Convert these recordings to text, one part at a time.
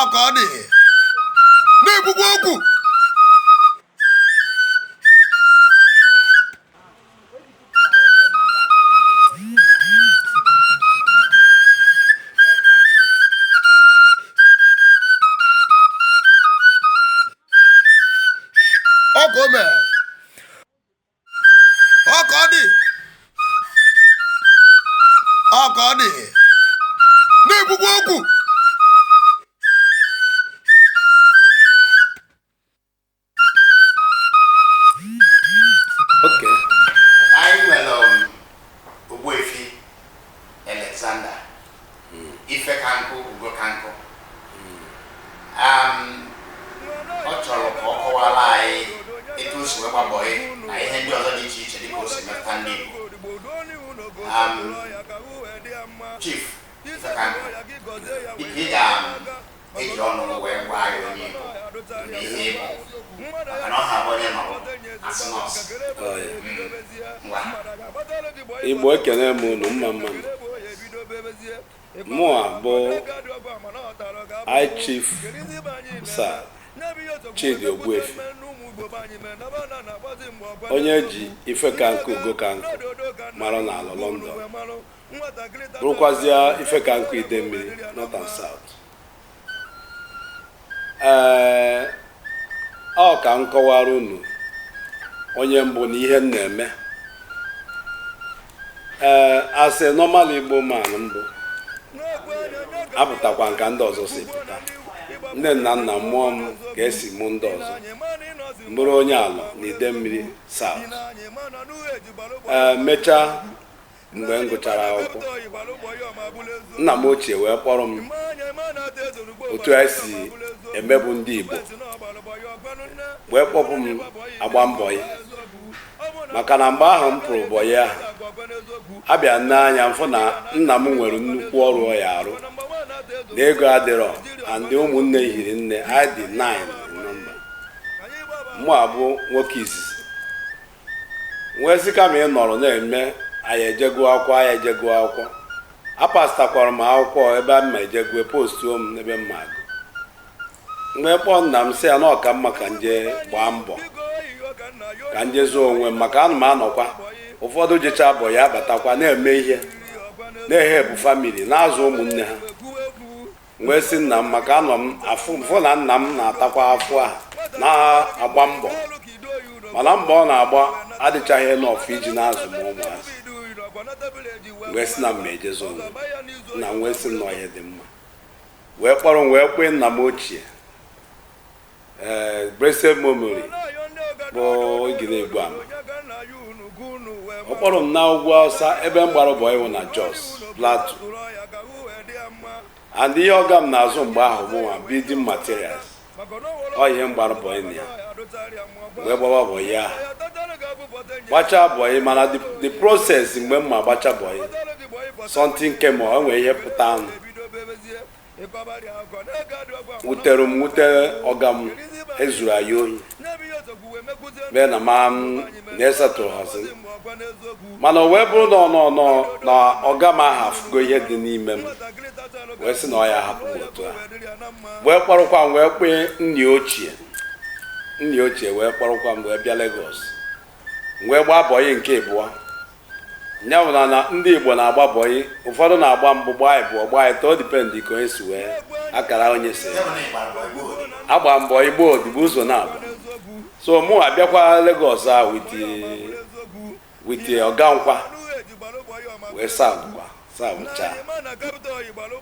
ọkọdị na-ekwukwa okwu ọkọme ọkọdị na-ekwukwa okwu Okay. I will Ogbuefi Alexander, Ifekanku Ugokanku. Ọ chọrọ ka ọ kọwara anyị etu o si wee gbabọghị na ihe ndị ọzọ dị iche iche dịka o si metụta ndị Igbo. Chief Ifekanku, ị ga-eji ọnụ wee gwa anyị onye Igbo na ihe Igbo maka na ọ ha onye nọrọ asị nọọsụ. Igbo ekene m unu mma mụa bụ Chief Sir Chukwudi Ogbuefi, onye ji Ifekanku Ugokanku mara n'ala London, rụkwazịa Ifekanku Idemili North and South. Ọ ka m kọwara unu onye mbụ na ihe m na-eme. Asị normal Igbo man mbụ apụtakwa nka ndị ọzọ si pụta. Nne na nna mmụọ m ka esi mụ ndị ọzọ, mbụrụ onye Alor na Idemili South. Mechaa mgbe m gụchara akwụkwọ, nna m ochie wee kpọrọ m otu anyị si emebu ndị Igbo, wee kpọpụ m agba mbọ ya, maka na mgbe ahụ m pụrụ ụbọchị ahụ abịa n'anya mfụ na nna m nwere nnukwu ọrụ ọ ya arụ na ego adịrọ, andị ụmụnne hiri nne, anyị dị 9 nọmba. Mụ abụ nwoke izizi nwee sị kama ị nọrọ na-eme anyị ejegụọ akwụkwọ, apasitakwara m akwụkwọ ebe a ma ejegụọ postuo m n'ebe m agụ. Mgbe kpọọ nna m sị ya na ọka mma ka nje gbaa mbọ ka nje zụọ onwe m, maka ana m anọkwa ụfọdụ jecha abọ ya batakwa na-eme ihe na-ehebu famili na-azụ ụmụnne ha. Mgbe si nna m maka anọ m afụ na nna m na-atakwa afụ a na-agba mbọ, mana mbọ ọ na-agba adịchaghị n'ọfụ iji na-azụ m ụmụazị. Mgbe si na m ejezo onwe nna m wee sị m na ihe dị mma, wee kpọrọ m wee kpee nna m ochie blessed memory bụ Igbo ama. Ọ kpọrọ m na ugwu Awụsa ebe m gbara ụbọ iwu na Jos Plateau, and ihe ọga m na-azụ mgbe ahụ mụnwa building materials. Ọ ihe m gbara ụbọ ya wee gbawa ụbọ ya gbacha bọyị, mana the process mgbe m ma gbacha bọyị something came on, nwere ihe pụta anụ wutere m ọga m ezuru anyị ohi mee na ma m na-esetụrụ hazi, mana o wee bụrụ na ọga m ahụ afụgo ihe dị n'ime m, wee sị na ọ ya hapụ m otu a. Wee kpọrọkwa m wee kpee nni ochie wee kpọrọkwa m wee bịa Lagos, wee gbaa bọyị nke ịbụọ. Nya bụ na ndị Igbo na-agba bọyị, ụfọdụ na-agba mbụ, gbaa ịbụọ, gbaa ịtọ, ọ dịpendị ka onye si wee akara onye si agba mbọ Igbo odibo ụzọ na-agba. So mụ abịakwa Lagos a witi ọga nkwa wee savụcha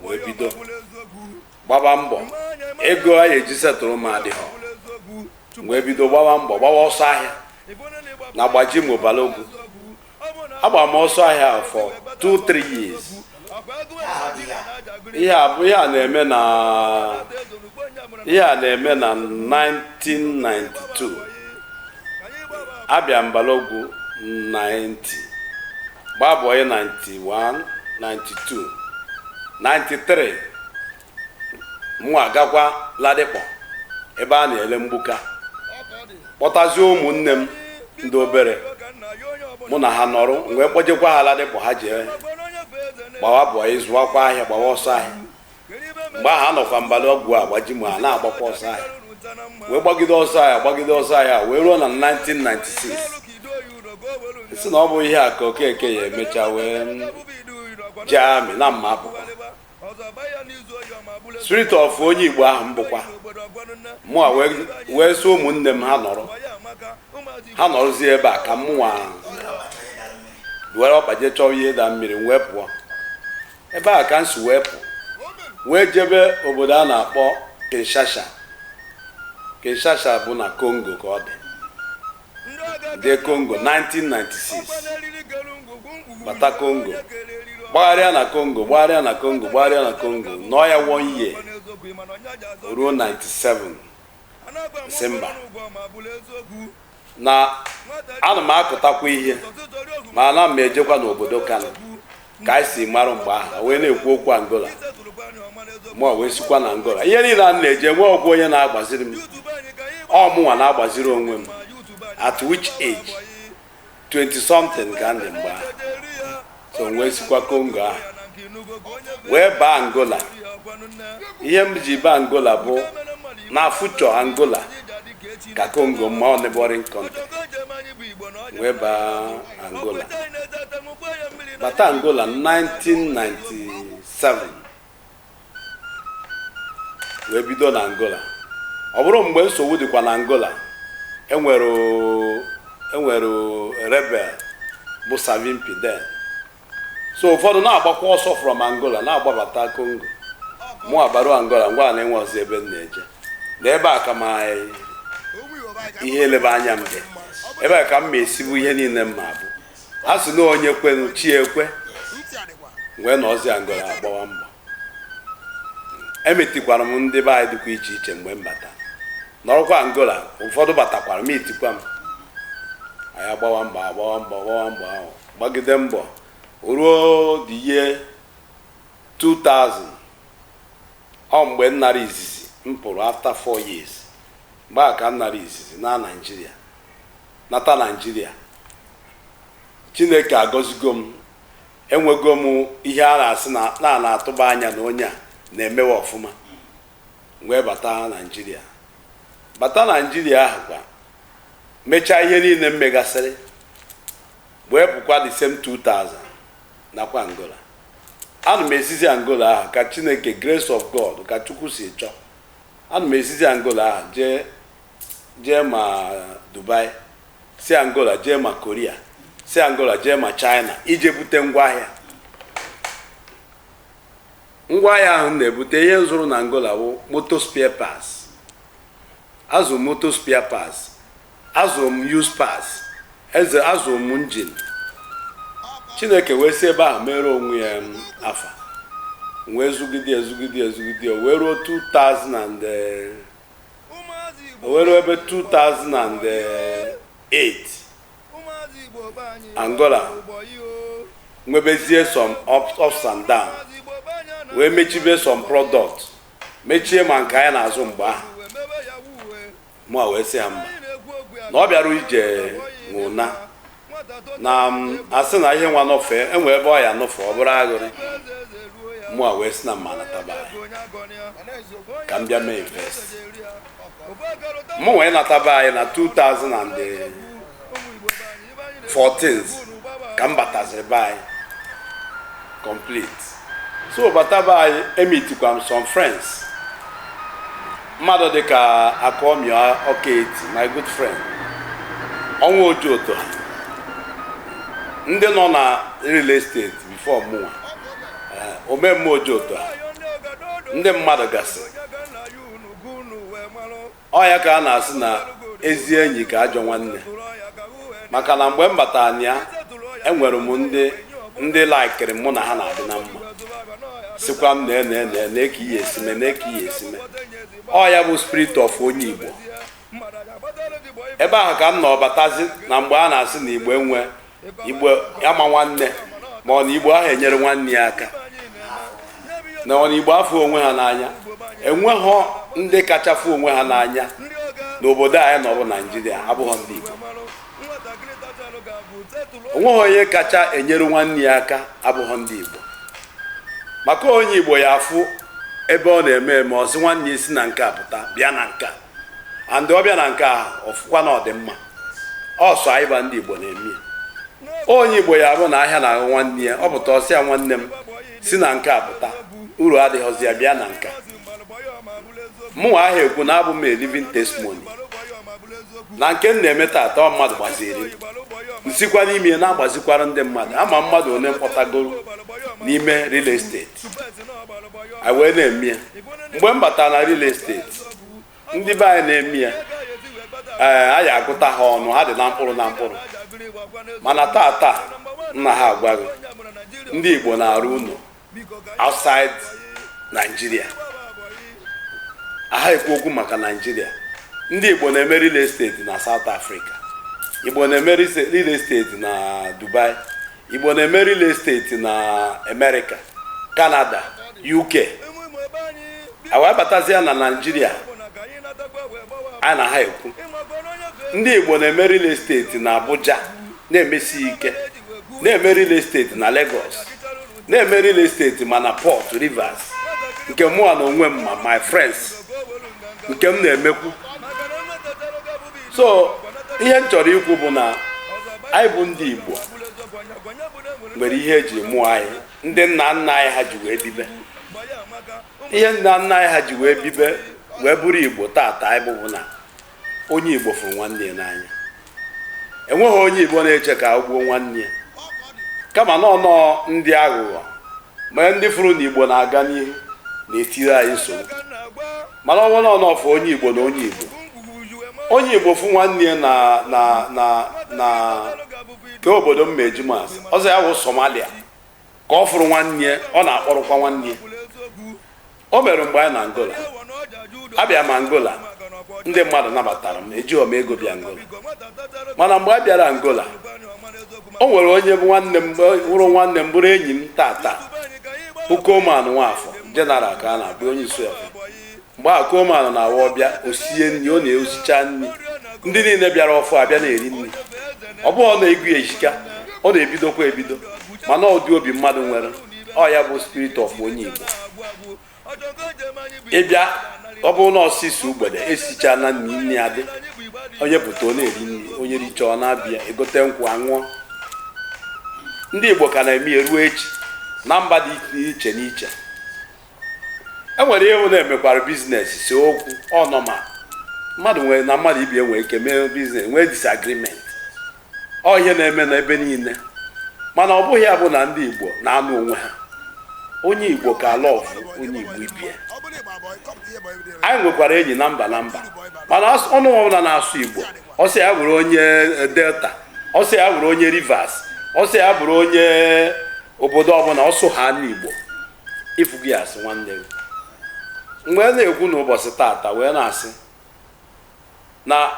wee bido gbaba mbọ. Ego anyị eji setụrụ m adịghọ, wee bido gbaba mbọ, gbawa ọsọ ahịa na agbaji m Obalogu. Agba m ọsọ ahịa for 2-3 years. Ihe a na-eme na 1992. Abịa Mbalogu 90, gbabọghị 91, 92, 93. Mụ agakwa Ladikpọ ebe a na-ele mgbuka, kpọtazie ụmụnne m ndị obere, mụ na ha nọrọ, wee kpọjekwa ha Ladikpọ, ha jee gbawa bọyị, zụwakwa ahịa, gbawa ọsọ ahịa. mgbe ahụ anọkwa mbali ọgwụ a gbaji ma a na-agbakwa ọsọ ahịa wee gbagide ọsọ ahịa wee ruo na 1996 si na ọ bụ ihe a ka Okeke ya emecha wee jee amị na mma apụkwa spirit of onye Igbo ahụ mbụkwa mụa wee so ụmụnne m ha nọrọzie ebe a ka mụnwa were ọkpaje chọọ ihe ịda mmiri wee pụọ ebe a ka m si wee pụ wee jebe obodo a na-akpọ Kinshasa bụ na Congo ka ọ dị Congo 1996 bata Congo gbagharịa na Congo nọ ya 1 year ruo 97 Disemba na ana m akụtakwa ihe ma ana m ejekwa n'obodo Kano ka anyị si mara mgbe ahụ wee na-ekwu okwu Angola mụọ wee sikwa na Angola ihe niile a na-eje nwe ọgwụ onye na-agbaziri m ọmụnwa na-agbaziri onwe m at which age 20 something ka ndị mgbe ahụ so wee sikwa Congo ahụ wee baa Angola. Ihe m ji baa Angola bụ na future Angola ka Congo ma ọ neighboring country wee baa Angola bata Angola 1997 wee bido na Angola. Ọ bụrụ mgbe nsogbu dịkwa na Angola enwere rebel bụ Savimpi then so ụfọdụ na-agbakwa ọsọ from Angola na-agbabata Congo mụ abaru Angola ngwa na-enwe ọzọ ebe m na-eje na ebe a ka ma ihe eleba anya m dị ebe a ka m ma esibu ihe niile m ma bụ ha si na onye kwenu chi ekwe wee na ọzi Angola agbawa mbọ emetikwara m ndị be anyị dịkwa iche iche mgbe m bata nọrọkwa Angola ụfọdụ batakwara m etikwa m anyị agbawa mbọ ahụ gbagide mbọ ruo the year 2000 ọ mgbe m nara izizi m pụrụ after 4 years mgbe a ka m nara izizi na Naịjirịa nata Naịjirịa. Chineke agọzigo m enwego m ihe a na-asị na atụba anya na onye a na-emewe ọfụma wee bata Naịjirịa ahụ kwa mechaa ihe niile m megasịrị wee pụkwa the same 2000 nakwa Angola. Ana m esizi Angola ahụ ka Chineke grace of God ka Chukwu si chọọ ana m esizi Angola ahụ jee ma Dubai, si Angola jee ma Korea, si Angola jee ma China ije bute ngwaahịa ahụ na-ebute ihe nzụrụ na Angola bụ motor spare parts. Azụ motor spare parts, azụ m use parts, azụ m engine. Chineke wee si ebe ahụ mere onwe ya afa wee zugide wee ruo 2000 ebe 2008 Angola nwebezie some ups and down wee mechibe some product mechie ma nke anyị na-azụ mgbe ahụ mụ wee sị ha mba na ọ bịara ije nwụna na asị na ihe nwa nọfe enwe ebe ọ ya nọfe ọ bụrụ aghụrị mụ wee sị na mma nataba anyị ka m bịa mee invest. Mụ wee nataba anyị na 2014 ka m bataziri be anyị complete. So bataba anyị emitikwa m some friends mmadụ dịka Akọmio Oketi, my good friend, ọnwa Ojoto, ndị nọ na real estate before mụnwa omemme Ojoto, ndị mmadụ gasị ọ ya ka a na-asị na ezi enyi ka ajọ nwanne, maka na mgbe m batara ya enwere m ndị laikiri mụ na ha na-adị na mma sikwa m na-eke ihe esime ọ ya bụ spirit of onye Igbo. Ebe ahụ ka m nọ batazi na mgbe a na-asị na Igbo ama nwanne ma ọ na Igbo ahụ enyere nwanne ya aka na ọ na Igbo afọ onwe ha n'anya enweghị ndị kacha fụ onwe ha n'anya n'obodo anyị nọ bụ Naịjirịa abụghị ndị Igbo. Onweghị onye kacha enyere nwanne ya aka abụghị ndị Igbo, maka onye Igbo ya afụ ebe ọ na-eme eme ọsị nwanne isi na nke a pụta bịa na nke a and ọ bịa na nke a ọfụkwa na ọdịmma ọsọ anyị ndị Igbo na-eme onye Igbo ya bụ na ahịa na-ahụ nwanne ya ọ pụta ọsị ya nwanne m si na nke a pụta uru adịghịzi ya bịa na nke mụnwa ahụ ekwu na abụ m a living testimony na nke m na-eme taata ọ mmadụ gbaziri nsikwa n'ime na-agbazikwara ndị mmadụ ama mmadụ one mkpọtagoro n'ime real estate a wee na-eme ya mgbe m batara na real estate ndị be anyị na-eme ya anyị agụta ha ọnụ ha dị na mkpụrụ na mkpụrụ mana taata nna ha agwaghị ndị Igbo na-arụ ụlọ outside Nigeria aha ekwu okwu maka Nigeria ndị Igbo na-eme real estate na South Africa, Igbo na-eme real estate na Dubai, Igbo na-eme real estate na America, Canada, UK. Awa batazia na Nigeria a na ha ekwu ndị Igbo na-eme real estate na Abuja na-emesi ike, na-eme real estate na Lagos, na-eme real estate ma na Port Rivers nke mụa na onwe m ma my friends nke m na-emekwu. So ihe m chọrọ ikwu bụ na anyị bụ ndị Igbo nwere ihe eji mụọ anyị, ndị nna nna anyị ha ji wee bibe ihe nna nna anyị ha ji wee bibe wee bụrụ Igbo taata anyị bụ na onye Igbo fụrụ nwanne ya n'anya. Enweghị onye Igbo na-eche ka agwuo nwanne ya, kama nọọ ndị aghụghọ ma ndị fụrụ na Igbo na-aga n'ihu na-etiri anyị nsogbu. Mana ọ bụrụ na ọfụ onye Igbo na onye Igbo fụ nwanne ya na ke obodo mmejumasị ọzọ ya bụ Somalia ka ọ fụrụ nwanne ya, ọ na-akpọrọkwa nwanne ya. O mere mgbe anyị na Angola, abịa m Angola, ndị mmadụ nabatara m, ejighị m ego bịa Angola. Mana mgbe a bịara Angola, o nwere onye bụ nwanne m, hụrụ nwanne m bụrụ enyi m tata, Koman Nwafọ General ka a na-abụ onye isi ya. Mgbe a Koman na-awa ọbịa osie nri, ọ na-esicha nri, ndị niile bịara ọfụ abịa na-eri nri. Ọ bụghị ọ na-egwu ejika, ọ na-ebidokwa ebido, mana ụdị obi mmadụ nwere ọ ya bụ spirit of onye Igbo. Ịbịa ọ bụrụ na ọsịsọ ugbede esicha na nri adị, onye pụta ọ na-eri nri, onye richa ọ na-abịa egote nkwụ aṅụọ. Ndị Igbo ka na-eme eruo echi na mba dị iche n'iche. Enwere ihe na-emekwara biznes si okwu ọnọma mmadụ nwere na mmadụ ibi enwere ike mee biznes nwee disagreement, ọ ihe na-eme n'ebe niile. Mana ọ bụghị ya bụ na ndị Igbo na-anụ onwe ha. Onye Igbo ka lọv onye Igbo ibie. Anyị nwekwara enyi na mba, mana ọnụ ọbụla na-asụ Igbo, ọsị ya bụrụ onye Delta, ọsị ya bụrụ onye Rivers, ọsị ya bụrụ onye obodo ọbụla, ọsụ ha n'Igbo ifugi asị nwanne gị. Mgbe na-ekwu n'ụbọchị tata wee na-asị na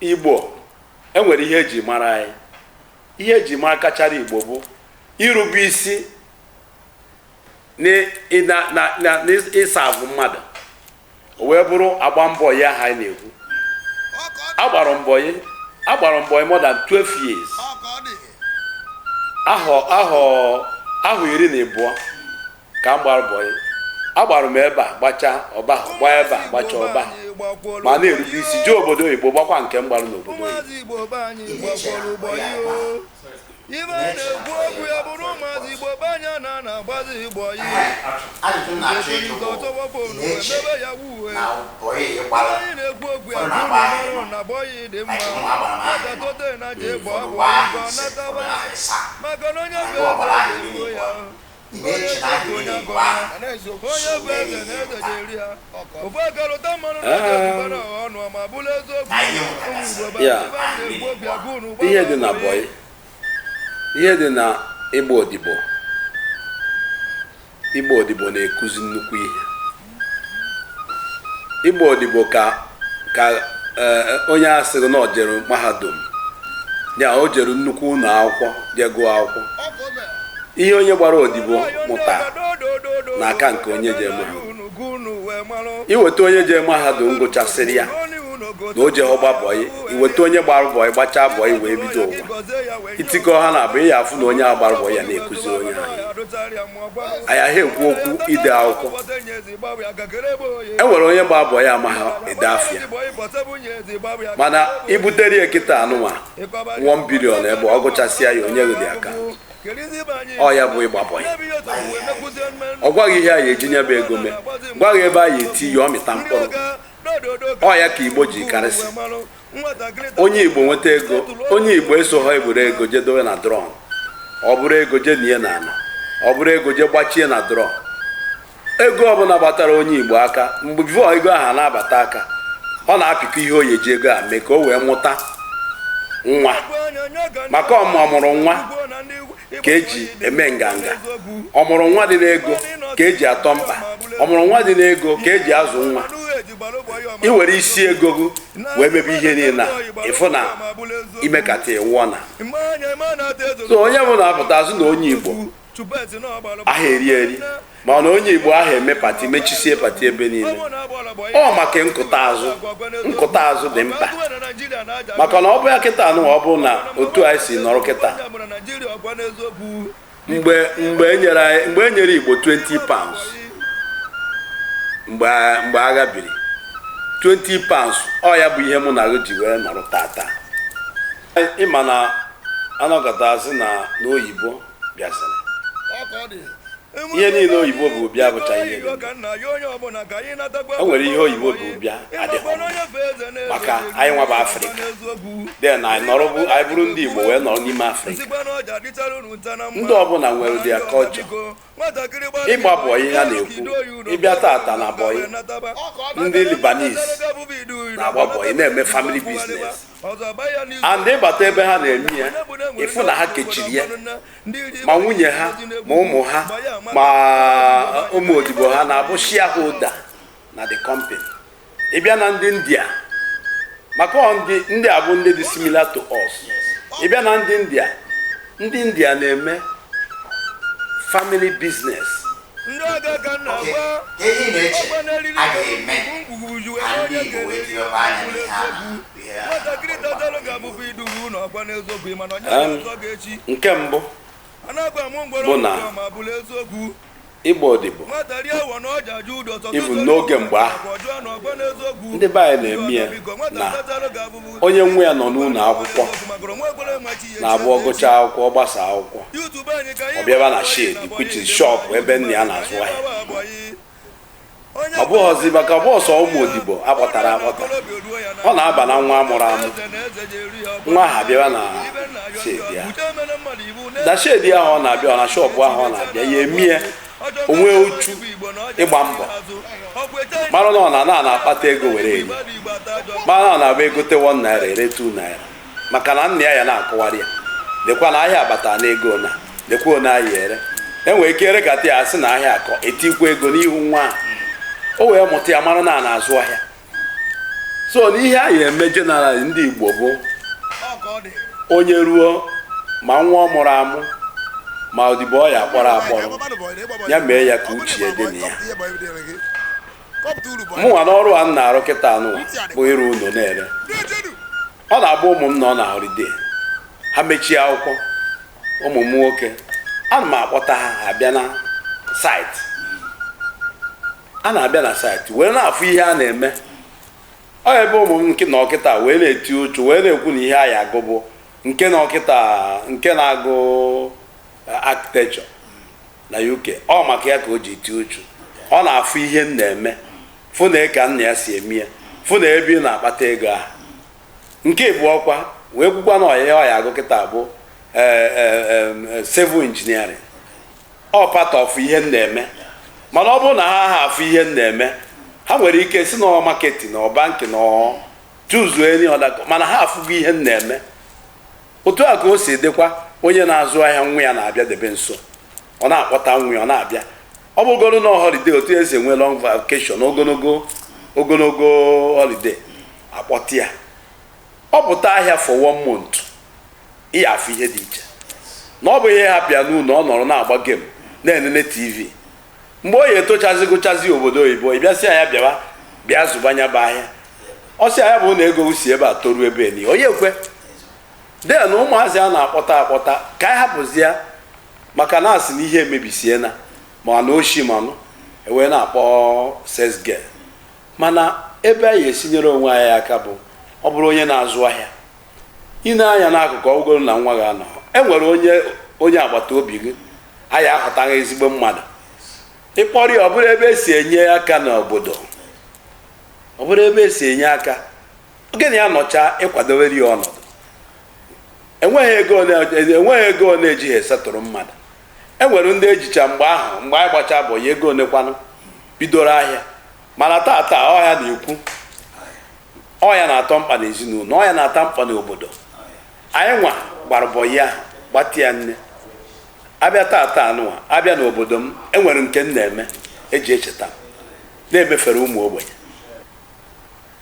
Igbo enwere ihe eji mara anyị. Ihe eji mara kachara Igbo bụ irube isi n'ịsa abụ mmadụ. O wee bụrụ agba mbọ ya ha na-ekwu. Agbara mbọ more than 12 years. Ahọ 12 ka m gbara mbọ ya. Agbara m ebe a gbacha ọba, gbaa ebe a gbacha ọba, ma na-erube isi ji obodo Igbo gbakwa nke m gbara n'obodo Igbo. Ihe dị na bọyị, ihe dị na Igbo odibo. Igbo odibo na-ekuzi nnukwu ihe. Igbo odibo ka onye asịrị na o jere mahadum ya, o jere nnukwu ụlọ akwụkwọ je gụọ akwụkwọ. Ihe onye gbara odibo mụta n'aka nke onye je mahadum. Iweta onye je mahadum gụchasịrị ya, na o jeghọ gba bọyị iweta onye gbara bọyị gbachaa bọyị wee bido ụwa itikọ ha na-abụ ihe afụ na onye a gbara bọyị ya na-ekuziri onye anyị ha ekwu okwu ide akwụkwọ enwere onye gbara bọyị amaghị ede afịa mana ibutere ya kịta anụnwa 1 bilion ebe ọ gụchasịa ya onye gụdị aka ọ ya bụ ịgba bọyị ọ gwaghị ihe a ya eji nyebe ego mee gwaghị ebe a ya eti ya ọmịta mkpụrụ ọ ya ka Igbo ji karịsị onye Igbo nweta ego onye Igbo esogho egbere ego je dowe na drọn ọ bụrụ ego je nie na ana ọ bụrụ ego je gbachie na drọn ego ọbụla gbatara onye Igbo aka mgbe bifo ego ahụ na-abata aka ọ na-apịkọ ihe oyi eji ego a mee ka o wee mụta nwa maka ọmụrụ nwa ka eji eme nganga ọmụrụ nwa dị n'ego ka eji atọ mkpa ọmụrụ nwa dị n'ego ka eji azụ nwa ị were isi ego gị wee mebe ihe niile na ịfụ na imekata ịwụọ na so onye bụ na-apụta azụ na onye Igbo aha eri mana onye Igbo aha eme pati mechisie pati ebe niile ọ maka nkụta azụ dị mkpa maka na ọ bụ ya kịta anụ ọ bụ na otu anyị si nọrọ kịta mgbe e nyere Igbo 20 pounds mgbe agha biri 20 pounds ọ ya bụ ihe mụ na gị ji wee nọrọ tata ịma na anọgata azụ na oyibo bịasịrị ihe niile oyibo bụ bịa bụcha ihe o nwere ihe oyibo bụ bịa adịghị maka anyị nwaba Afrịka den anyị bụrụ ndị Igbo wee nọrọ n'ime Afrịka ndị ọbụla nwere ụdị culture ịgba bọyị ha na-ekwu ịbịa tata na bọyị ndị Lebanese na-agba bọyị na-eme family business and ịbata ebe ha na-eme ya ịfụ na ha kechiri ya ma nwunye ha ma ụmụ ha ma ụmụ odibo ha na-abụ shareholder na the company. Ịbịa na ndị India maka ndị abụ ndị dị similar to us. Ịbịa na ndị India na-eme family business. Nke mbụ bụ na Igbo odibo ibu n'oge mgbe ahụ ndị be anyị na-eme ya na onye nwe ya nọ n'ụlọ akwụkwọ na-abụ ọgụcha akwụkwọ gbasa akwụkwọ ọ bịaba na shade which is shop ebe nna ya na-azụ ahịa ọ bụghịzi maka bọọsụ ụmụ odibo akpọtara ọ na-aba na nwa amụrụ amụ nwa ha bịaba na shade ya na shade ahụ ọ na-abịa ọ na shop ahụ ọ na-abịa ya emie onwe uchu ịgba mbọ mara na ọ na-akpata ego were eri mara na ọ na-abụ egote 1 naira ere 2 naira maka na nna ya na-akụwarị ya lekwa na ahịa abata na ego na lekwa na ahịa ere enwere ike erekata ya asị na ahịa akọ etikwa ego n'ihu nwa o wee mụta ya mara na na-azụ ahịa so n'ihe anyị eme general ndị Igbo bụ onye ruo ma nwa ọ mụrụ amụ ma odibo ọ ya akpọrọ akpọrọ ya mee ya ka uche dị na ya mụnwa n'ọrụ a m na-arụ kịta anụwa bụ ịrụ ụlọ na-ere ọ na-agba ụmụ m nọ na holiday ha mechie akwụkwọ ụmụ m nwoke ana m akpọta ha abịa na site a na-abịa na site wee na-afụ ihe a na-eme ọ ebe ụmụ m nke na ọkịta wee na-eti uchu wee na-ekwu na ihe anyị agụ bụ nke na ọkịta nke na-agụ architecture na UK ọ maka ya ka o ji eti uchu ọ na-afụ ihe m na-eme fụ na ka nna ya si eme ya fụ na ebe ị na-akpata ego ahụ nke bụ ọkwa wee kwukwa na ọ ya agụ kịta bụ civil engineering ọ part of ihe m na-eme mana ọ bụrụ na ha afụ ihe m na-eme ha nwere ike si na marketing na banki na choose any other mana ha afụgo ihe m na-eme otu a ka o si dịkwa onye na-azụ ahịa nwa ya na-abịa debe nso ọ na-akpọta nwa ya ọ na-abịa ọ bụgoro na holiday otu esi enwe long vacation ogologo holiday akpọta ya ọ pụta ahịa for 1 month ihe afụ ihe dị iche na ọ bụ ihe hapịa n'ụlọ ọ nọrọ na-agba game na-enene TV mgbe o ya etochazi gụchazi obodo oyibo ị bịasị ya bịa zụbanya bụ ahịa ọsị ya bụ na ego si ebe a toru ebe ni onye kwe de na ụmụazị a na-akpọta akpọta ka anyị hapụzi ya maka na asị na ihe emebisiena ma na oshi manụ ewee na-akpọ sex girl. Mana ebe anyị esinyere onwe anyị aka bụ ọ bụrụ onye na-azụ ahịa ị na-anya n'akụkụ ọgụgụ na nwa gị anọ enwere onye agbata obi gị anyị ahụtaghị ezigbo mmadụ ịkpọrọ ya ọ bụrụ ebe esi enye aka n'obodo ọ bụrụ ebe esi enye aka gịnị ya nọcha ịkwadowere ya ọnọdụ enweghị ego ọ na-ejighị esetụrụ mmadụ. Enwere ndị ejicha mgbe anyị gbacha bụ ya ego onekwanụ bidoro ahịa mana tata ọya na-ekwu ọya na-atọ mkpa n'ezinụlọ ọya na-ata mkpa n'obodo. Anyị nwa gbara bọyị ahụ gbatịa nne abịa tata anụwa abịa n'obodo m enwere nke m na-eme eji echeta na-emefere ụmụ ogbenye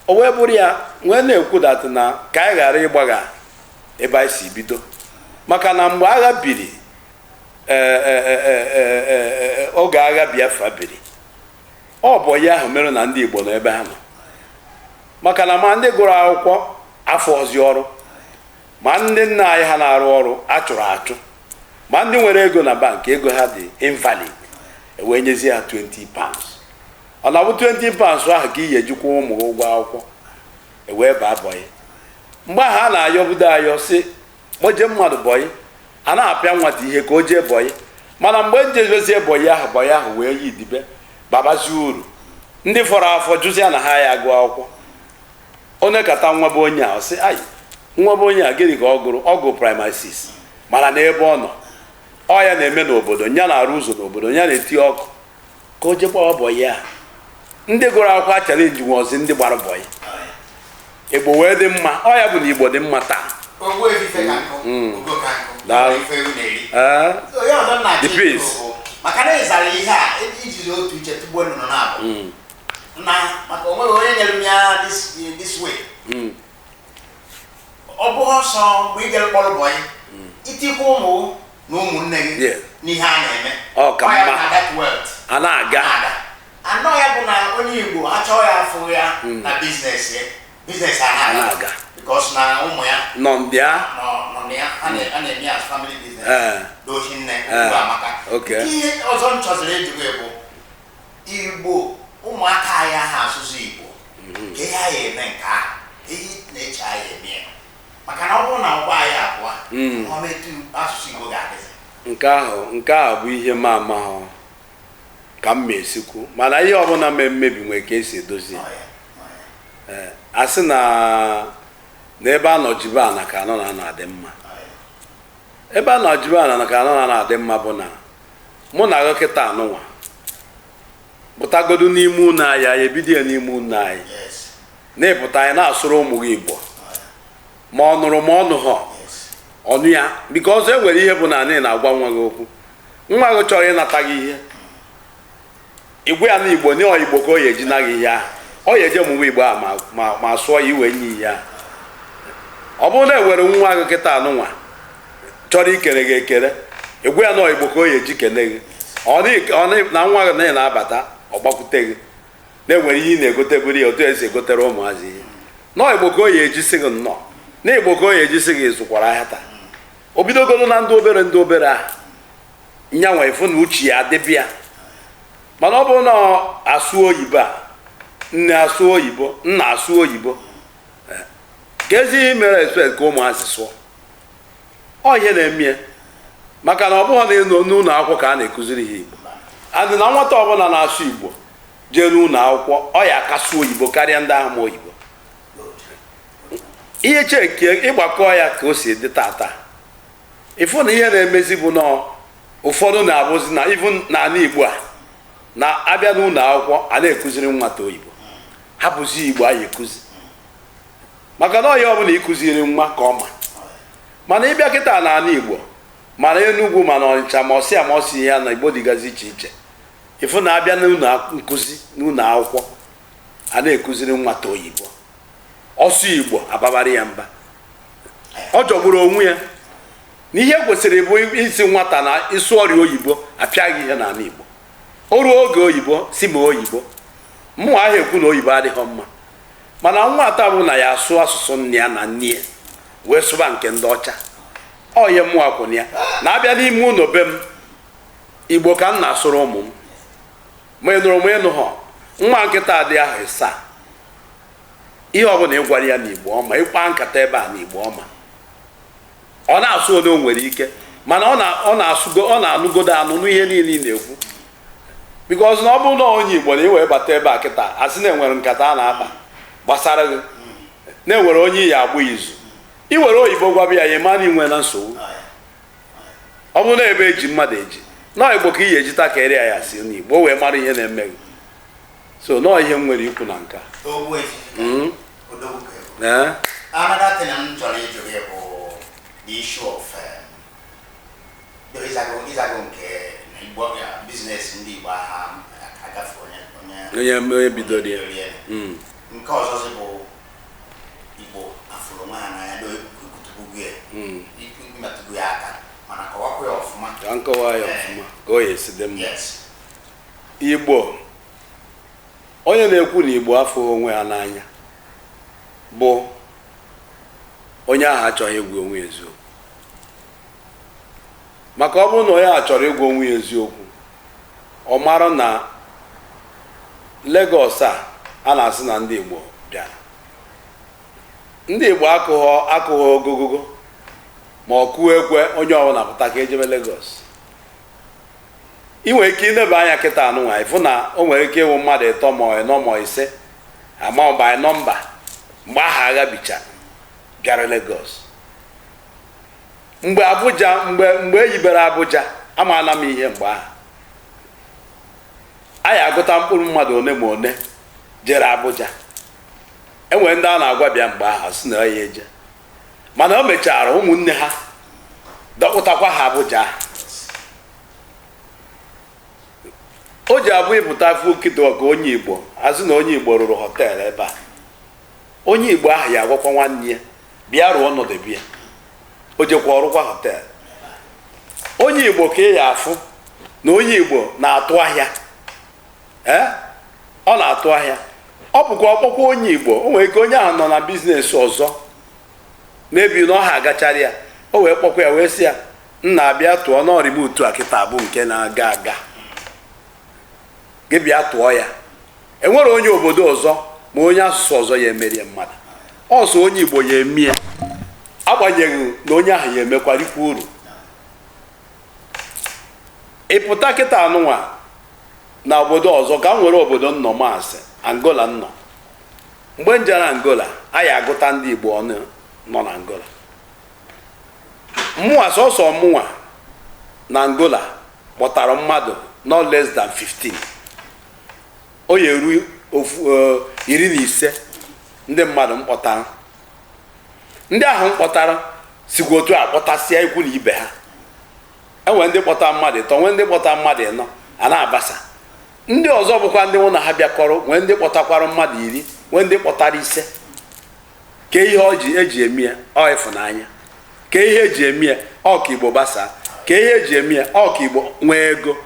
o wee bụrụ ya nwee na-ekwudatị na ka anyị ghara ịgbagha ebe anyị si bido maka na mgbe agha biri oge agha Biafra biri ọ bụ ya ahụ mere na ndị Igbo nọ ebe ha nọ maka na ma ndị gụrụ akwụkwọ afọ ọzi ọrụ ma ndị nna anyị ha na-arụ ọrụ achụrụ achụ ma ndị nwere ego na bank ego ha dị invalid ewee nyezie ha 20 pounds ọ na-abụ 20 pounds ahụ ka iyi ejikwa ụmụ ụgwọ akwụkwọ ewee baa bọyị mgbe ahụ a na-ayọbudo ayọ si kpoje mmadụ bọyị a na-apịa nwata ihe ka o jee bọyị mana mgbe njezozie bọyị ahụ wee yi dibe babazie uru ndị fọrọ afọ jụzia na ha ya gụọ akwụkwọ onye kata nwa bụ onye a sị ayi nwa bụ onye a gịnị ka ọ gụrụ primary 6 mana n'ebe ọ nọ ọ ya na-eme n'obodo nya na-arụ ụzọ n'obodo nya na-eti ọkụ ka o jekwa bọyị a ndị gụrụ akwụkwọ achara eji nwozi ndị gbara bọyị Igbo wee dị mma ọ ya bụ na Igbo dị mma taa. Ogbuefi Ifekanku Ugokanku the peace maka na ịzara ihe a iji otu uche tugbo nọ na-abụ na maka onweghị onye nyere m ya this way ọ bụ ọsọ mgbe ị gara kpọrọ bọyị itikwa ụmụ na ụmụnne gị n'ihe a na-eme ọ ka mma a na-aga anọ ya bụ na onye Igbo achọghị afụ ya na biznes a na-aga because na ụmụ ya nọ ndị a a na-eme as family business dohi nne amaka ihe ọzọ m chọziri ịjụgo bụ Igbo ụmụaka anyị ha asụsụ Igbo ka ihe anyị eme nke ahụ ihe na-eche anyị eme maka na ọ bụrụ na ụgbọ anyị abụọ ọmetu asụsụ Igbo ga-adịzi nke ahụ bụ ihe ma amahụ ka m esikwu mana ihe ọbụla mee mmebi nwere ka esi edozi a sị na ebe a nọ jibe ana ka anọ na-adị mma ebe a nọ jibe ana ka anọ na-adị mma bụ na mụ na dọkịta anụnwa pụtagodu n'ime ụlọ anyị anyị ebido ya n'ime ụlọ anyị na-epụta anyị na-asụrụ ụmụ gị Igbo ma ọ nụrụ ma ọ nụ ha ọnụ ya biko ọzọ e nwere ihe bụ na anyị na-agwa nwa gị okwu nwa gị chọrọ ịnata gị ihe igwe ya na Igbo nye Igbo ka ọ ya eji na gị ihe ahụ ọ ya eje ọmụmụ Igbo a ma sụọ ya iwe nye ihe ahụ ọ bụrụ na ewere nwa gị kịta anụnwa chọrọ ikere gị ekere igwe ya na Igbo ka ọ ya eji kene gị na nwa gị na na-abata ọ gbakwute gị na-enwere ihe ị na-egoteburu ya otu esi egotere ụmụazị ihe na Igbo ka ọ ya eji sị gị nnọọ na Igbo ka ọ ya eji sị gị zụkwara ahịa taa o bidogolo na ndị obere ahụ nyanwa ifu na uche ya adịbịa mana ọ bụrụ na asụ oyibo a nne asụ oyibo nna asụ oyibo ka ezi ihe mere expect ka ụmụazị sụọ ọ ihe na-eme maka na ọ bụghị na n'ụlọ akwụkwọ ka a na-ekụziri ha Igbo adị na nwata ọbụla na-asụ Igbo jee n'ụlọ akwụkwọ ọ ya akasụ oyibo karịa ndị ahụ ma oyibo ihe cheke ịgbakọ ya ka o si dị tata ịfụ na ihe na-emezi bụ na ụfọdụ na-abụzi na ivu n'ala Igbo a na-abịa n'ụlọ akwụkwọ a na-ekụziri nwata oyibo hapụzi Igbo anyị ekụzi maka na ọya ọbụla ịkụziri nwa ka ọma mana ịbịa kịta n'ala Igbo mana Enugu mana Ọnịcha ma ọsị ama ọsị ya na Igbo dịgazi iche iche ịfụ na abịa n'ụlọ nkụzi n'ụlọ akwụkwọ a na-ekụziri nwata oyibo ọsụ Igbo ababara ya mba ọ jọgburu onwe ya na ihe kwesịrị bụ isi nwata na ịsụ ọrịa oyibo apịaghị ihe n'ala Igbo o ruo oge oyibo si ma oyibo mmụọ ahụ ekwu na oyibo adịghị mma mana nwata bụ na ya asụ asụsụ nne ya na nne ya wee sụba nke ndị ọcha ọ ihe mụ akwụna ya na-abịa n'ime ụlọ be m Igbo ka m na-asụrụ ụmụ m ma ị nụrụ m ịnụ ha nwa nkịta dị ahụ ịsa ihe ọbụla ị gwara ya n'Igbo ọma ịkpa nkata ebe a n'Igbo ọma ọ na-asụ onye o nwere ike mana ọ na-anụgodo anụ n'ihe niile ị na-ekwu because na ọ bụrụ na onye Igbo na ị wee bata ebe a kịta asị na enwere nkata a na-akpa gbasara gị na-enwere onye iyi agbụ izu ị were oyibo gwaba ya mana inwe na nsogbu ọ bụrụ na ebe eji mmadụ eji na Igbo ka iyi ejita ka eri ya si n'Igbo o wee mara ihe na-eme gị so nọọ ihe m nwere ikwu na nka another thing I'm trying to get the issue of ịzago nke Igbo business ndị Igbo ha agafe onye bidoro ya nke ọzọ bụ Igbo afụrụ nwa n'anya do ikutubugu ya imetụgo ya aka mana kọwakwa ya ọfụma ka nkọwa ya ọfụma ka o ya esi dị mma Igbo onye na-ekwu na Igbo afụghị onwe ya n'anya bụ onye ahụ achọghị ịgwa onwe ya eziokwu maka ọ bụrụ na onye ahụ chọrọ ịgwa onwe ya eziokwu ọ mara na Lagos a na-asị na ndị Igbo bịara ndị Igbo akụghị ogogogo ma ọ kụọ ekwe onye ọbụla pụta ka ejebe Lagos ị nwere ike ileba anya kịta anụnwa ịfụ na o nwere ike ịwụ mmadụ ịtọ ma ịnọ ma ise ama by nọmba mgbe aha agha bicha bịara Lagos mgbe Abuja mgbe eyibere Abuja amaala m ihe mgbe ahụ anyị agụta mkpụrụ mmadụ one ma one jere Abuja enwere ndị a na-agwa bịa mgbe ahụ sị na ya eje mana o mechara ụmụnne ha dọkpụtakwa ha Abuja o ji abụ ịpụta afọ okite ọka onye Igbo azụ na onye Igbo rụrụ họteelụ ebe a onye Igbo ahụ ya agwakwa nwanne ya bịa rụọ ọnọdụ bịa o jekwa ọrụkwa họteelụ onye Igbo ka ị ya afụ na onye Igbo na-atụ ahịa ọ na-atụ ahịa ọ bụkwa ọkpọkwa onye Igbo o nwere ike onye ahụ nọ na biznes ọzọ mebi na ọha agachara ya o wee kpọkwa ya wee sị ya nna abịa tụọ n'ọrịba otu a kịta bụ nke na-aga aga gị bịa tụọ ya enwere onye obodo ọzọ ma onye asụsụ ọzọ ya emerie mmadụ ọsọ onye Igbo ya emie agbanyeghị na onye ahụ ya emekwarikwa uru ịpụta kịta anụnwa na obodo ọzọ ka m nwere obodo nnọ maasị Angola nnọ mgbe m jere Angola anyị agụta ndị Igbo ọnụ nọ na Angola mụnwa sọsọ mụnwa na Angola kpọtara mmadụ no less than 15 o ya eru 15 ndị mmadụ mkpọtara ndị ahụ mkpọtara sikwa otu a kpọtasịa ikwu na ibe ha enwere ndị kpọta mmadụ ịtọ nwee ndị kpọta mmadụ ịnọ a na-abasa ndị ọzọ bụkwa ndị mụ na ha bịakọrọ nwee ndị kpọtakwara mmadụ 10 nwee ndị kpọtara 5 ka ihe eji eme ya ọ ịfụnanya ka ihe eji eme ya ọ ka Igbo gbasaa ka ihe eji eme ya ọ ka Igbo nwee ego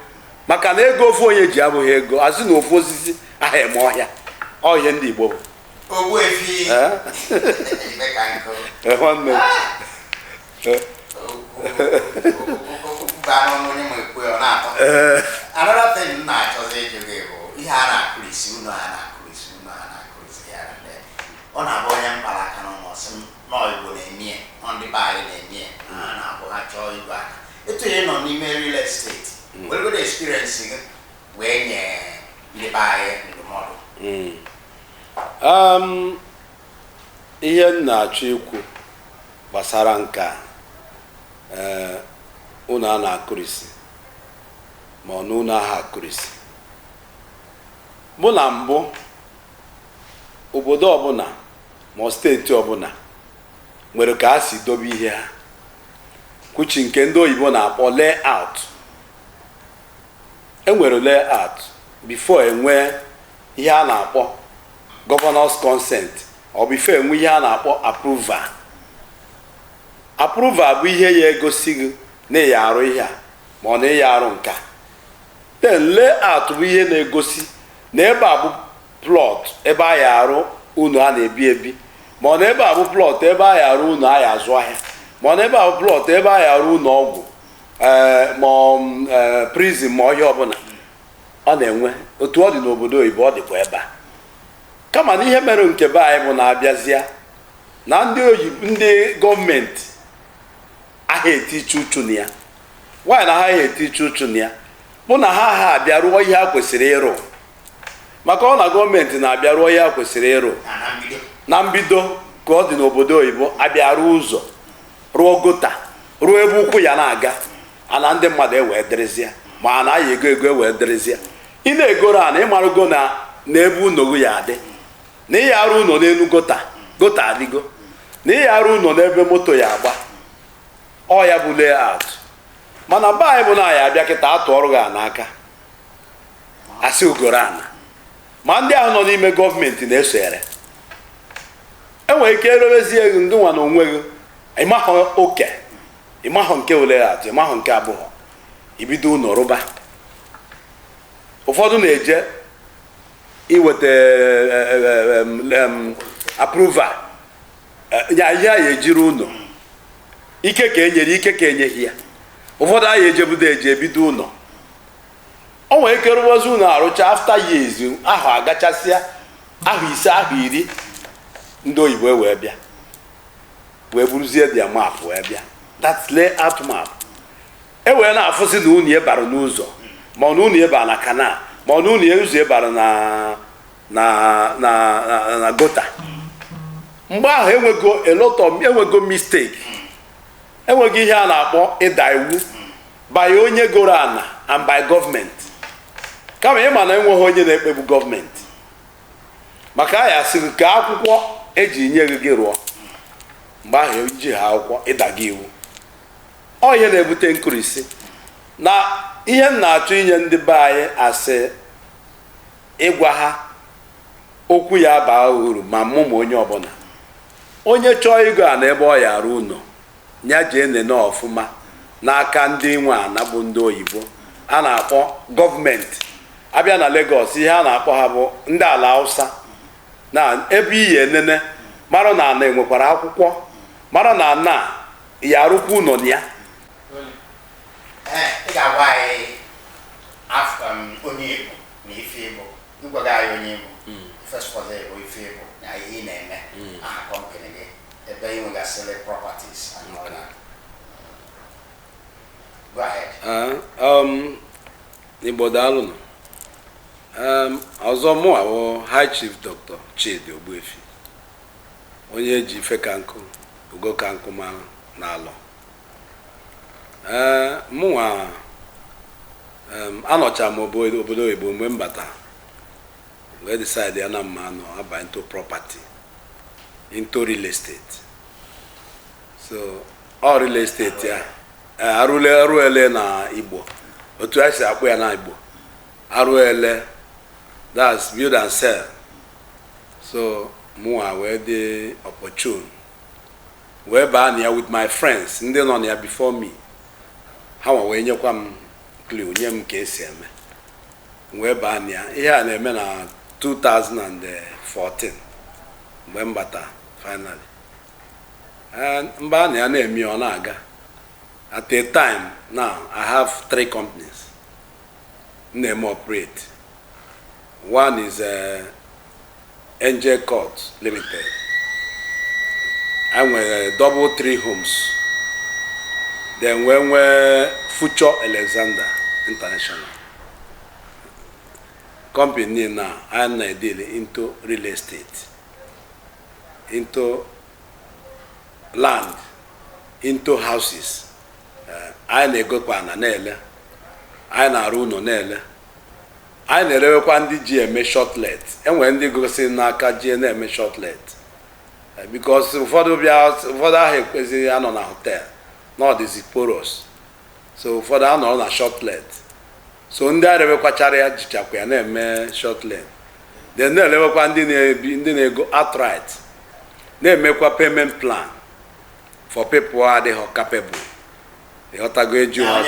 maka na ego ofu onye ji abụghị ego azụ na ofu osisi aha eme ọhịa ọ ihe ndị Igbo bụ Ogbuefi Ifekanku another thing na-achọzi ịjụghị bụ ihe a na-akụrisi unu a na-akụrisi ya ọ na-abụ onye mkpara aka n'ụlọ sị nọ Igbo na-eme ya ndị be anyị na-eme ya a na-abụ ha chọọ igwe aka etu ihe nọ n'ime real estate weregodo experience gị wee nye ndị be anyị ndụmọdụ ihe m na-achọ ikwu gbasara nka unu a na-akụrisi ma ọ na unu aha akụrisi bụ na mbụ obodo ọbụla ma steeti ọbụla nwere ka ha si dobe ihe ha kwuchi nke ndị oyibo na-akpọ layout enwere layout before enwee ihe a na-akpọ governor's consent ọ before enwe ihe a na-akpọ approval bụ ihe ya egosi gị na ịya arụ ihe a ma ọ na ịya arụ nka then layout bụ ihe na-egosi na ebe a bụ plot ebe a ya arụ unu a na-ebi ebi, ma ọ na ebe a bụ plọt ebe a ya arụ unu a ya azụ ahịa, ma ọ na ebe a bụ plọt ebe a ya arụ unu ọgwụ ma prison ma ọhịa ọbụla. Ọ na-enwe otu ọ dị n'obodo oyibo, ọ dịkwa ebe a. Kama na ihe mere nke be anyị bụ na-abịazịa na ndị gọọmenti aha etiche uchu na ya. Nwaanyị na ha etiche uchu na ya bụ na ha abịa rụọ ihe ha kwesịrị ịrụ, maka ọ na gọọmenti na-abịa rụọ ihe ha kwesịrị ịrụ na mbido ka ọ dị n'obodo oyibo, abịa rụọ ụzọ, rụọ gota, rụọ ebe ụkwụ ya na-aga, ana ndị mmadụ ewee dịrịzịa, ma a na-aya ego ewee dịrịzịa. Ị na-egoro ana ịmarụgo na ebe ụnọ ya adị, na ihe arụ ụlọ n'elu gota adịgo, na ihe arụ ụlọ n'ebe moto ya agba, ọ ya bụ layout. Mana be anyị bụ na ya abịa kịta atụ ọrụ ga n'aka asị ugoro ana, ma ndị ahụ nọ n'ime gọọmenti na-esoghere. Enwere ike erewezie gị ndị nwa na onwe gị, ịmahụ oke, ịmahụ nke layout, ịmahụ nke abụọ, ibido ụlọ rụba. Ụfọdụ na-eje iweta approval ya ihe a ya ejiri ụlọ, ike ka enyere, ike ka enyeghị ya. Ụfọdụ anyị eje ebido ụlọ, o nwere ike rụwazi ụlọ arụcha after years, ahụ agachasịa ahụ 5 ahụ 10, ndị oyibo wee bịa wee buruzie dia map wee bịa, that's layout map. E wee na-afụsị na unu bara n'ụzọ, ma na unu bara na kanal, ma na unu ụzọ bara na gota. Mgbe ahụ enwego mistake, enweghị ihe a na-akpọ ịda iwu by onye goro ana and by gọọmenti. Kama ịma na enweghị onye na-ekpegbu gọọmenti, maka a ya sịrị ka akwụkwọ eji nye gị rụọ, mgbe ahụ eji ha akwụkwọ ịda gị iwu. Ọ ihe na-ebute nkurisi na ihe m na-achọ inye ndị be anyị asị, ịgwa ha okwu ya baa uru ma mụ ma onye ọbụla. Onye chọọ ịgo ana ebe ọ ya arụ ụlọ, ya jee nene ọfụma n'aka ndị nwe ana bụ ndị oyibo a na-akpọ gọọmenti. Abịa na Lagos, ihe a na-akpọ ha bụ ndị ala Hausa, na ebe iyi enene mara na ana enwekwara akwụkwọ, mara na ana ya arụkwa ụlọ na ya. Ị ga-agwa anyị onye Igbo na ife Igbo, ịgwaga anyị onye Igbo fesfọdụ Igbo ife Igbo na ihe ị na-eme, aha kọmpani gị, ebe ị nwegasịrị properties and all that. Go ahead. Igbo daalụ. Ọzọ mụ bụ High Chief Dr. Chidi Ogbuefi, onye ji Ifekanku Ugokanku ma na Alor. Mụnwa anọcha m obodo oyibo mgbe m bata wee decide ya na mma anọ aba into property, into real estate. So all real estate ya arụele na Igbo, otu a si akpụ ya na Igbo, arụele, that's build and sell. So mụnwa wee dị opportune wee baa na ya with my friends ndị nọ na ya before me. Ha wee nyekwa m clue, nye m ka esi eme, wee baa na ya. Ihe a na-eme na 2014 mgbe m bata finally. Mgbe a na ya na-eme ọ na-aga. At a time now I have 3 companies name operate. One is Angel Court Limited. I went double 3 homes. Then when we Future Alexander International company now, I'm dealing into real estate, into land, into houses. I na-ego kwa na na-ele, I na-arụ ụlọ na-ele, I na-erewekwa ndị ji eme shortlet. Enwere ndị gosi n'aka ji na-eme shortlet, because ụfọdụ ahụ ekwesịghị anọ na hotel, na ọdịzi poros, so ụfọdụ anọ na shortlet. So ndị arewekwachara ya jichakwa ya na-eme shortlet. Then na-elewekwa ndị na-ego outright, na-emekwa payment plan for people adịghị capable. Ịghọtago eju ha,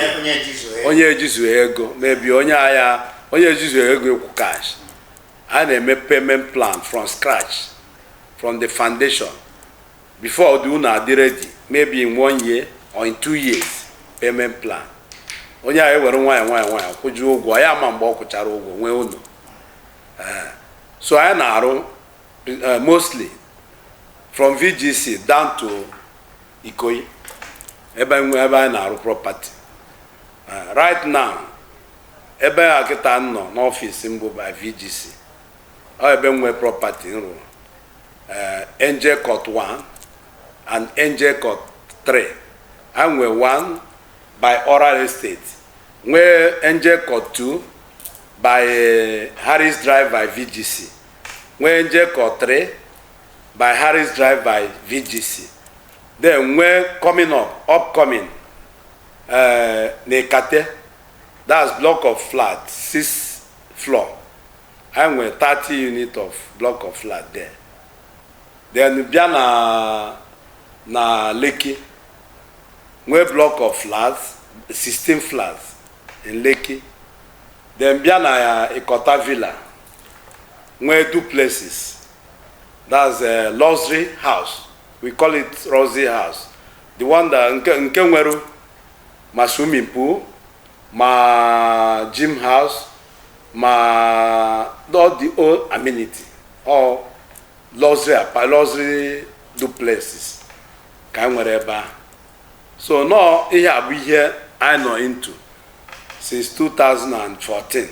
onye ejizu ego, maybe onye ejizu ego ekwu cash. A na-eme payment plan from scratch from the foundation before the una dey ready, maybe in 1 year or in 2 years payment plan. Onye a ewere nwayọ kwụju ụgwọ ya ma mgbe ọ kwụchara ụgwọ nwee ụlọ. So anyị na-arụ mostly from VGC down to Ikoyi ebe anyị na-arụ property. Right now ebe a kịta nọ n'ọfịs mbụ by VGC ọ ebe nwe property nrụ NJ Court 1 and NJ Court 3. I nwe 1 by Oral Estate, nwe NJ Court 2 by Harris Drive by VGC, nwe NJ Court 3 by Harris Drive by VGC. Then nwe upcoming Nekate, that's block of flat 6 floor. I nwe 30 unit of block of flat there. Then bịa na Lekki, nwe block of flats 16 flats in Lekki. Then bịa na Ikota Villa, nwe 2 places, that's a luxury house, we call it Rosy House, the one that nke nwere ma swimming pool, ma gym house, ma all the old amenity, or luxury duplexes ka anyị nwere ebe a. So no ihe abụ ihe I nọ into since 2014.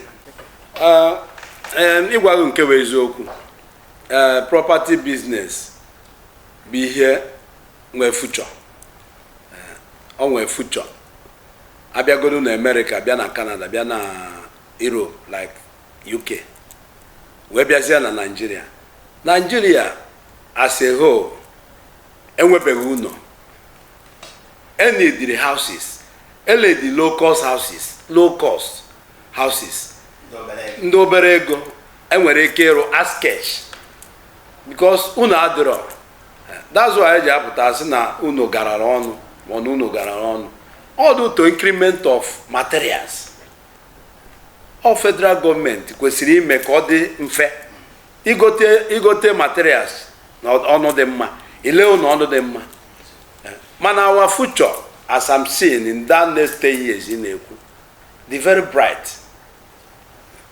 Ịgwa gị nke bụ eziokwu, property business bụ ihe nwe future. O nwe future. Abịagodu na America, bịa na Canada, bịa na Europe like UK, wee bịazie na Nigeria. Nigeria as a whole enwebeghị ụlọ. Any houses, ele the low cost houses, ndị obere ego enwere ike ịrụ as cash because ụlọ adịrọ. That's why eji apụta sị na ụlọ garara ọnụ ma ọ na ụlọ garara ọnụ. All due to increment of materials. All federal government kwesịrị ime ka ọ dị mfe igote materials na ọnụ dị mma, ile ụlọ ọnụ dị mma. Man, our future, as I'm seeing in that next 10 years in Ekwu, the very bright.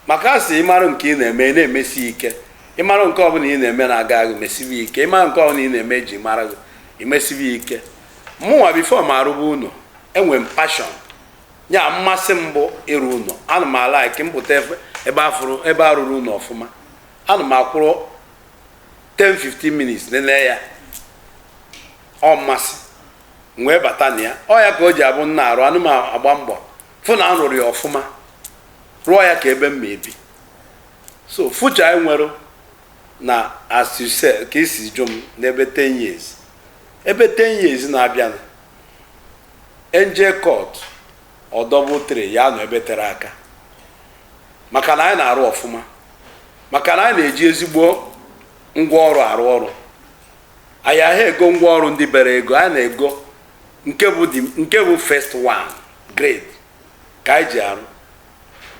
Makasi ịmara nke ị na-eme na-emesi ike. Ịmara nke ọbụla ị na-eme na-aga emesibi ike. Ịmara nke ọbụla ị na-eme ji mara imesibi ike. Mụnwa before m arụba ụlọ, enwe m passion. Ya mmasị mbụ ịrụ ụlọ. Ana m like mpụta ebe arụrụ ụlọ ọfụma. Ana m akwụrụ 10-15 minutes nene ya. Ọ mmasị. Nwee bata na ya, ọ ya ka o ji abụ nna arụ anụ ma agba mbọ fụ na arụrụ ya ọfụma, rụọ ya ka ebe m ebi. So future anyị nwere na as you say ka isi jụ m n'ebe 10 years, ebe 10 years na-abịa NJ Court ọ double 3 ya nọ ebe tere aka, maka na anyị na-arụ ọfụma, maka na anyị na-eji ezigbo ngwa ọrụ arụ ọrụ. Anyị ahụ ego ngwa ọrụ ndị bere ego, anyị na-ego nke bụ first one grade ka anyị ji arụ.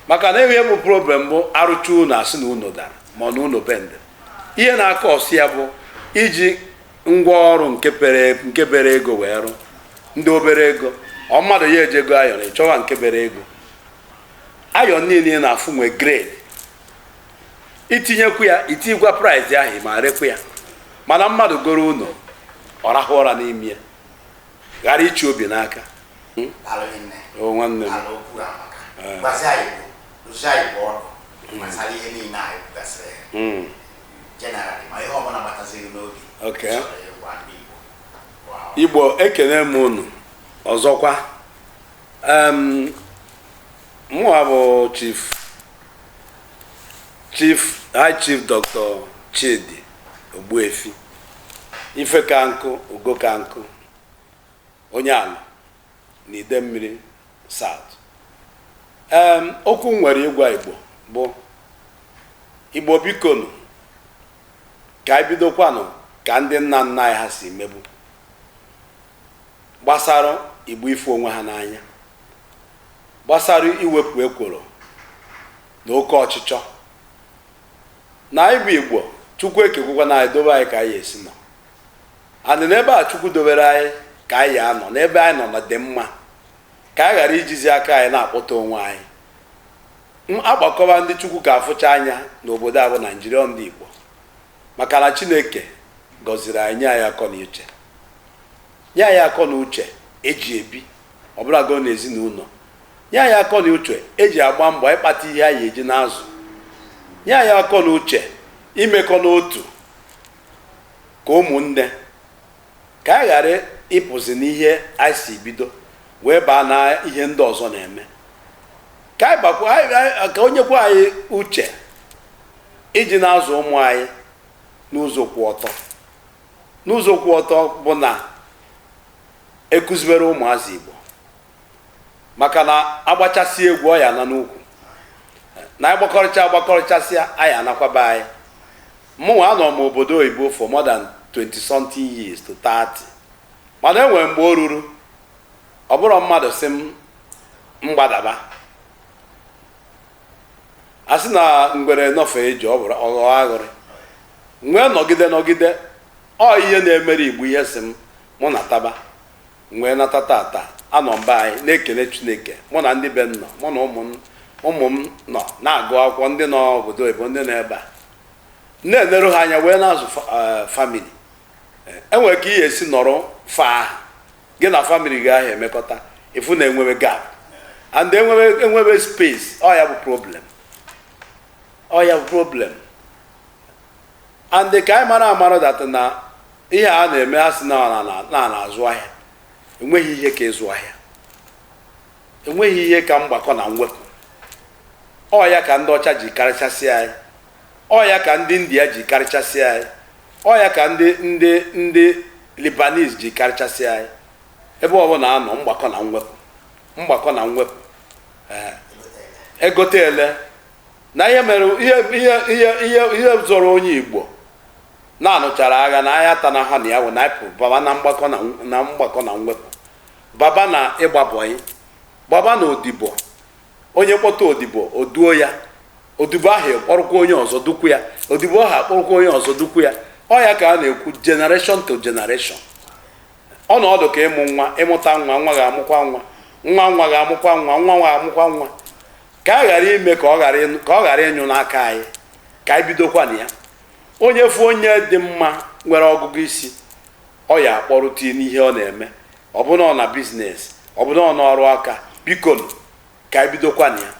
Maka na enwe bụ problem bụ arụcha ụlọ asị na ụlọ dara ma na ụlọ bende. Ihe na-aka ọsị ya bụ iji ngwa ọrụ nke bere ego wee rụ. Ndị obere ego ọ mmadụ ya ejego ayọn ịchọwa nke bere ego. Ayọn niile na-afụ nwe grade. Itinyekwu ya itikwa price ahụ ma rekwu ya. Mana mmadụ goro ụlọ ọ rahụ ụra n'ime ya, ghara ichi obi n'aka. O nwanne m, okay. Igbo ekene m unu ọzọkwa. Mụwa bụ High Chief Dr. Chidi Ogbuefi Ifekanku Ugokanku, onye ala na Idemili South. Okwu nwere ịgwa Igbo bụ Igbo bikonu ka anyị bidokwanụ ka ndị nna nna anyị ha si mebu gbasara Igbo ife onwe ha n'anya, gbasara iwepụ ekworo na oke ọchịchọ. Na ịbụ Igbo Chukwu ekekwukwa na anyị dobe anyị ka anyị esi nọ andị n'ebe a Chukwu dobere anyị ka anyị anọ n'ebe anyị nọ na dị mma ka anyị ghara ijizi aka anyị na-akpọta onwe anyị agbakọba ndị Chukwu ka afụcha anya n'obodo a bụ Naijiria ndị Igbo maka na Chineke gọziri anyị nye anyị akọ na uche nye anyị akọ na uche eji ebi ọbụlago n'ezinụlọ nye anyị akọ na uche eji agba mbọ ịkpata ihe anyị eji n'azụ nye anyị akọ na uche imekọ n'otu ka ụmụnne ka anyị ghara ịpụzi n'ihe anyị si bido wee baa na ihe ndị ọzọ na-eme ka anyị bakwa ka onye kwa anyị uche iji na-azụ ụmụ anyị n'ụzọ kwụ ọtọ n'ụzọ kwụ ọtọ bụ na ekuzibere ụmụazị Igbo maka na agbachasị egwu ọya na n'ukwu na agbakọrịchasịa anyị anakwaba anyị mụnwa anọ m obodo oyibo for more than 20-something years to 30 mana enwere mgbe o ruru ọ bụrụ mmadụ si m mgbadaba a sị na ngwere nọfe eji ọ bụrụ ọghọ aghụrị nwee nọgide ọ ihe na-emere Igbo ihe si m mụ na taba nwee nata tata anọ mba anyị na-ekele Chineke mụ na ndị be m nọ mụ na ụmụ m nọ na-agụ akwụkwọ ndị nọ obodo oyibo ndị nọ ebe a na-enere ha anya wee na-azụ famili enwere ka ihe esi nọrọ fa gị na famili gị ahụ emekọta ifu na enwebe gap and enwebe space ọ ya bụ problem and ka anyị mara data na ihe a na-eme ha si na-azụ ahịa enweghị ihe ka ịzụ ahịa enweghị ihe ka mgbakọ na mwepụ ọ ya ka ndị ọcha ji karịchasị anyị ọ ya ka ndị India ji karịchasị anyị ọ ya ka ndị Lebanese ji karịchasị anyị ebe ọbụla anọ mgbakọ na mwepụ egotele na ihe mere ihe zọrọ onye Igbo na-anụchara agha na ahịa ata na ha na ya wụ na ịpụ baba na mgbakọ na mwepụ baba na ịgbabọyị baba na odibo onye kpọta odibo oduo ya odibo ahụ kpọrọkwa onye ọzọ dukwu ya odibo ahụ akpọrọkwa onye ọzọ dukwu ya ọ ya ka a na-ekwu generation to generation ọnọdụ ka ịmụ nwa ịmụta nwa ga-amụkwa nwa ga-amụkwa nwa ga-amụkwa nwa ka a ghara ime ka ọ ghara ịnyụ n'aka anyị ka anyị bidokwa na ya onye fụ onye dị mma nwere ọgụgụ isi ọ ya akpọrụti n'ihe ọ na-eme ọbụna ọ na biznes ọbụna ọ n'ọrụ aka biko ka anyị bidokwa na ya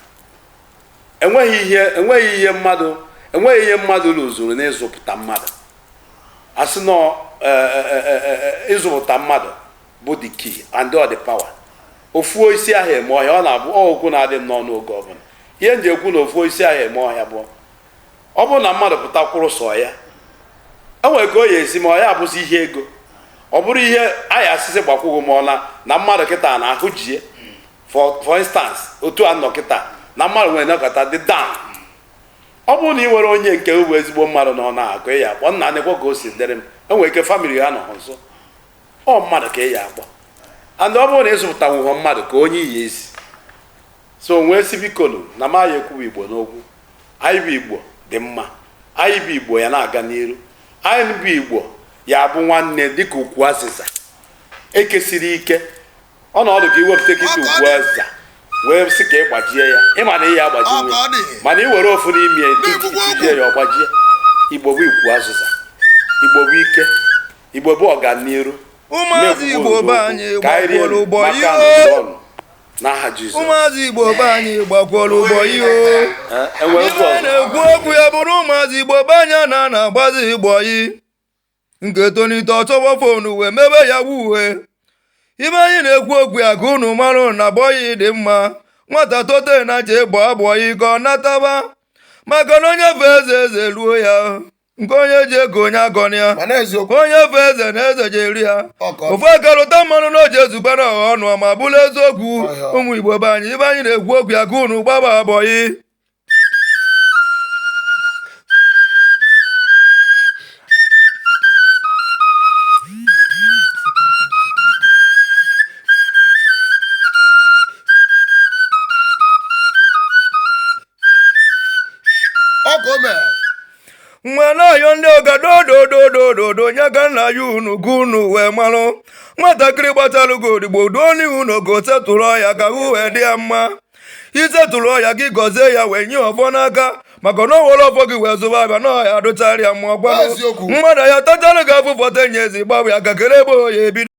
enweghị ihe mmadụ lụzuru n'ịzụpụta mmadụ asị na ịzụpụta mmadụ bụ the key and all the power ofuo isi ahụ eme ọhịa ọ na-abụ okwu na-adị n'ọnụ oge ọbụla ihe nji ekwu na ofuo isi ahụ eme ọhịa bụ ọ bụrụ na mmadụ pụtakwuru sọ ya enwere ka o ya esi ma ọ ya abụzi ihe ego ọ bụrụ ihe anyị asịsị gbakwụghị ma ọ na mmadụ kịta na ahụ jie for instance otu anọ kịta na mmadụ nwere nakọta dị down ọ bụrụ na ị nwere onye nke bụ ezigbo mmadụ na ọ na-akụ ya akpọ nna nekwa ka o si dịrị m enwere ike famili ha nọ nso ọ mmadụ ka ya akpọ and ọ bụrụ na ịzụpụtanwughọ mmadụ ka onye iyi ezi so nwee si bikonu na ma ya ekwuwa Igbo n'okwu anyị bụ Igbo dị mma anyị bụ Igbo ya na-aga n'iru anyị bụ Igbo ya abụ nwanne dịka ukwu azịza ekesiri ike ọnọdụ ka iwepụta kịta ukwu azịza wee sị ka ị gbajie ya ịma na ihe agbaji nwe mana ị were ofu n'ime tujie ya ọgbajie Igbo bụ ikwu azịza Igbo bụ ike Igbo bụ ọganiru ụmụazị Igbo be anyị gbakwara ụgbọ ihe n'aha Jizọs ụmụazị Igbo be anyị gbakwara ụgbọ ihe ibe na-ekwu okwu ya bụrụ ụmụazị Igbo be anyị na-agbazi Igbo yi nke tonite ọchọgbọ fonu wee mebe ya wuhe ibe anyị na-ekwu okwu ya ka unu marụ na bọyị dị mma nwata tote na je bụ abụọyị ka ọ nataba maka na onye fe eze ruo ya nke onye ji ego onye agọna ya onye fe eze na eze ji eri ya ofu akarụta mmanụ na oji ezubere ọha ọnụ ma bụrụ eziokwu ụmụ Igbo be anyị ibe anyị na-ekwu okwu ya ka unu gbaba abọyị nwa na-ayọ ndị ọga dodododododo nye ka nna ya unu gụ unu wee malụ nwatakịrị gbatalụgo odigbo duo n'ihu n'ogo setụrụ ọya ka hụ wee dị ya mma isetụrụ ọya gị gọzie ya wee nye ọfọ n'aka maka na ọwere ọfọ gị wee zụba abịa na ọya dụcharịa mmụọ gwanụ mmadụ ya tachalụ gị afụfọta nye ezi gbawa ya ka kere ebe oya ebido